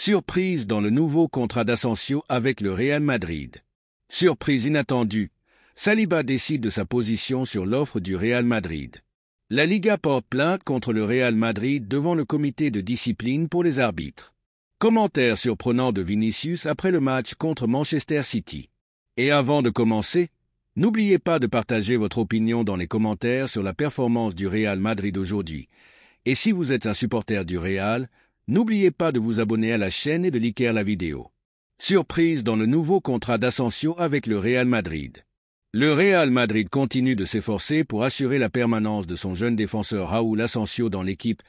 Surprise dans le nouveau contrat d'Asensio avec le Real Madrid. Surprise inattendue. Saliba décide de sa position sur l'offre du Real Madrid. La Liga porte plainte contre le Real Madrid devant le comité de discipline pour les arbitres. Commentaire surprenant de Vinicius après le match contre Manchester City. Et avant de commencer, n'oubliez pas de partager votre opinion dans les commentaires sur la performance du Real Madrid aujourd'hui. Et si vous êtes un supporter du Real, n'oubliez pas de vous abonner à la chaîne et de liker la vidéo. Surprise dans le nouveau contrat d'Asensio avec le Real Madrid. Le Real Madrid continue de s'efforcer pour assurer la permanence de son jeune défenseur Raúl Asensio dans l'équipe,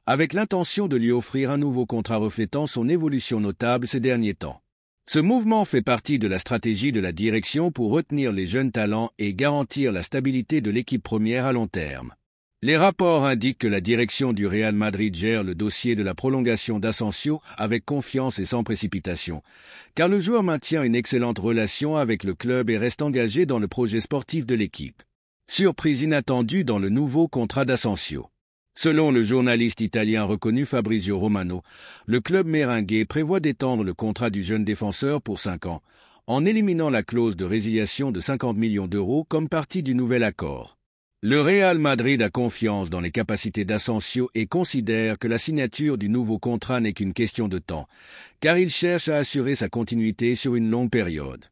avec l'intention de lui offrir un nouveau contrat reflétant son évolution notable ces derniers temps. Ce mouvement fait partie de la stratégie de la direction pour retenir les jeunes talents et garantir la stabilité de l'équipe première à long terme. Les rapports indiquent que la direction du Real Madrid gère le dossier de la prolongation d'Asensio avec confiance et sans précipitation, car le joueur maintient une excellente relation avec le club et reste engagé dans le projet sportif de l'équipe. Surprise inattendue dans le nouveau contrat d'Asensio. Selon le journaliste italien reconnu Fabrizio Romano, le club merengue prévoit d'étendre le contrat du jeune défenseur pour 5 ans, en éliminant la clause de résiliation de 50 millions d'euros comme partie du nouvel accord. Le Real Madrid a confiance dans les capacités d'Asensio et considère que la signature du nouveau contrat n'est qu'une question de temps, car il cherche à assurer sa continuité sur une longue période.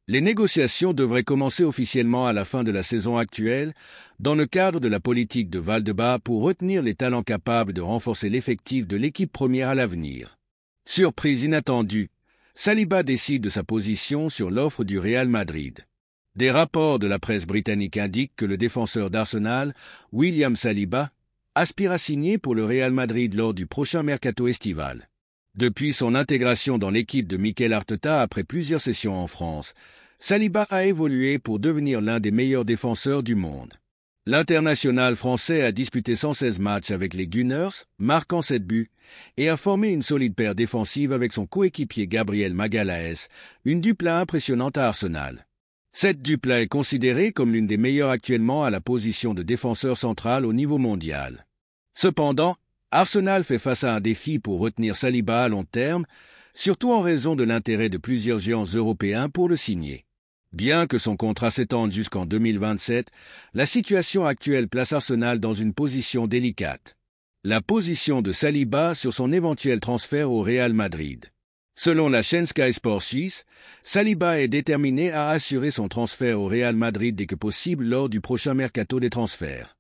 Les négociations devraient commencer officiellement à la fin de la saison actuelle, dans le cadre de la politique de Valdebebas pour retenir les talents capables de renforcer l'effectif de l'équipe première à l'avenir. Surprise inattendue, Saliba décide de sa position sur l'offre du Real Madrid. Des rapports de la presse britannique indiquent que le défenseur d'Arsenal, William Saliba, aspire à signer pour le Real Madrid lors du prochain mercato estival. Depuis son intégration dans l'équipe de Mikel Arteta après plusieurs sessions en France, Saliba a évolué pour devenir l'un des meilleurs défenseurs du monde. L'international français a disputé 116 matchs avec les Gunners, marquant 7 buts, et a formé une solide paire défensive avec son coéquipier Gabriel Magalhaes, une dupla impressionnante à Arsenal. Cette dupla est considérée comme l'une des meilleures actuellement à la position de défenseur central au niveau mondial. Cependant, Arsenal fait face à un défi pour retenir Saliba à long terme, surtout en raison de l'intérêt de plusieurs géants européens pour le signer. Bien que son contrat s'étende jusqu'en 2027, la situation actuelle place Arsenal dans une position délicate. La position de Saliba sur son éventuel transfert au Real Madrid. Selon la chaîne Sky Sports Suisse, Saliba est déterminé à assurer son transfert au Real Madrid dès que possible lors du prochain mercato des transferts.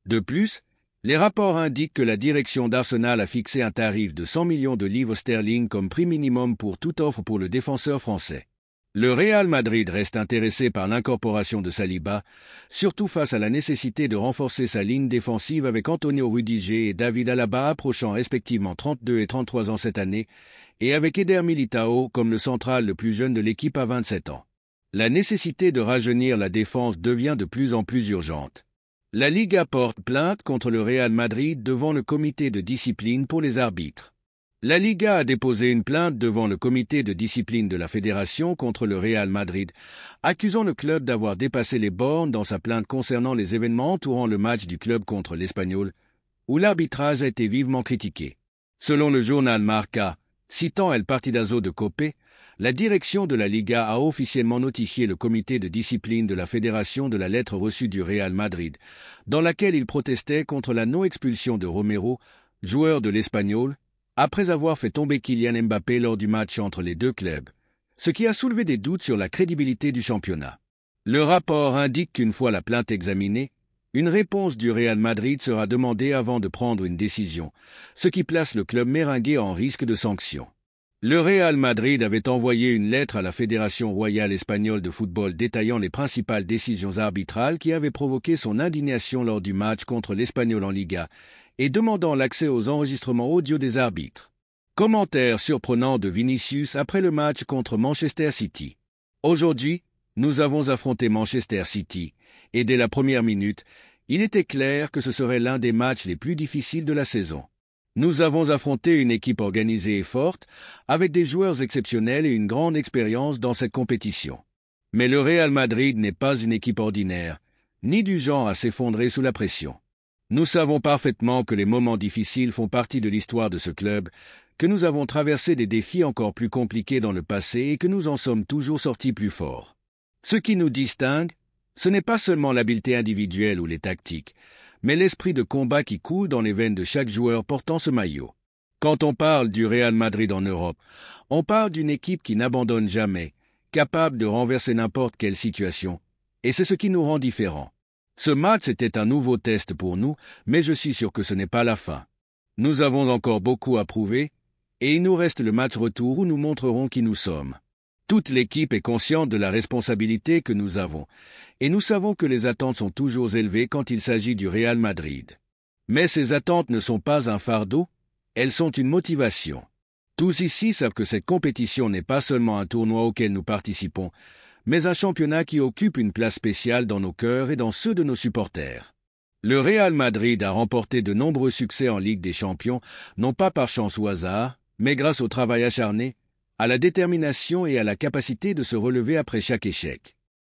De plus, les rapports indiquent que la direction d'Arsenal a fixé un tarif de 100 millions de livres sterling comme prix minimum pour toute offre pour le défenseur français. Le Real Madrid reste intéressé par l'incorporation de Saliba, surtout face à la nécessité de renforcer sa ligne défensive avec Antonio Rudiger et David Alaba approchant respectivement 32 et 33 ans cette année, et avec Eder Militao comme le central le plus jeune de l'équipe à 27 ans. La nécessité de rajeunir la défense devient de plus en plus urgente. La Liga porte plainte contre le Real Madrid devant le comité de discipline pour les arbitres. La Liga a déposé une plainte devant le comité de discipline de la fédération contre le Real Madrid, accusant le club d'avoir dépassé les bornes dans sa plainte concernant les événements entourant le match du club contre l'Espagnol, où l'arbitrage a été vivement critiqué. Selon le journal Marca, citant El Partidazo de Cope, la direction de la Liga a officiellement notifié le comité de discipline de la fédération de la lettre reçue du Real Madrid, dans laquelle il protestait contre la non-expulsion de Romero, joueur de l'Espagnol, après avoir fait tomber Kylian Mbappé lors du match entre les deux clubs, ce qui a soulevé des doutes sur la crédibilité du championnat. Le rapport indique qu'une fois la plainte examinée, une réponse du Real Madrid sera demandée avant de prendre une décision, ce qui place le club merengue en risque de sanction. Le Real Madrid avait envoyé une lettre à la Fédération royale espagnole de football détaillant les principales décisions arbitrales qui avaient provoqué son indignation lors du match contre l'Espagnol en Liga, et demandant l'accès aux enregistrements audio des arbitres. Commentaire surprenant de Vinicius après le match contre Manchester City. Aujourd'hui, nous avons affronté Manchester City, et dès la première minute, il était clair que ce serait l'un des matchs les plus difficiles de la saison. Nous avons affronté une équipe organisée et forte, avec des joueurs exceptionnels et une grande expérience dans cette compétition. Mais le Real Madrid n'est pas une équipe ordinaire, ni du genre à s'effondrer sous la pression. Nous savons parfaitement que les moments difficiles font partie de l'histoire de ce club, que nous avons traversé des défis encore plus compliqués dans le passé et que nous en sommes toujours sortis plus forts. Ce qui nous distingue, ce n'est pas seulement l'habileté individuelle ou les tactiques, mais l'esprit de combat qui coule dans les veines de chaque joueur portant ce maillot. Quand on parle du Real Madrid en Europe, on parle d'une équipe qui n'abandonne jamais, capable de renverser n'importe quelle situation, et c'est ce qui nous rend différents. Ce match était un nouveau test pour nous, mais je suis sûr que ce n'est pas la fin. Nous avons encore beaucoup à prouver, et il nous reste le match retour où nous montrerons qui nous sommes. Toute l'équipe est consciente de la responsabilité que nous avons, et nous savons que les attentes sont toujours élevées quand il s'agit du Real Madrid. Mais ces attentes ne sont pas un fardeau, elles sont une motivation. Tous ici savent que cette compétition n'est pas seulement un tournoi auquel nous participons, mais un championnat qui occupe une place spéciale dans nos cœurs et dans ceux de nos supporters. Le Real Madrid a remporté de nombreux succès en Ligue des Champions, non pas par chance ou hasard, mais grâce au travail acharné, à la détermination et à la capacité de se relever après chaque échec.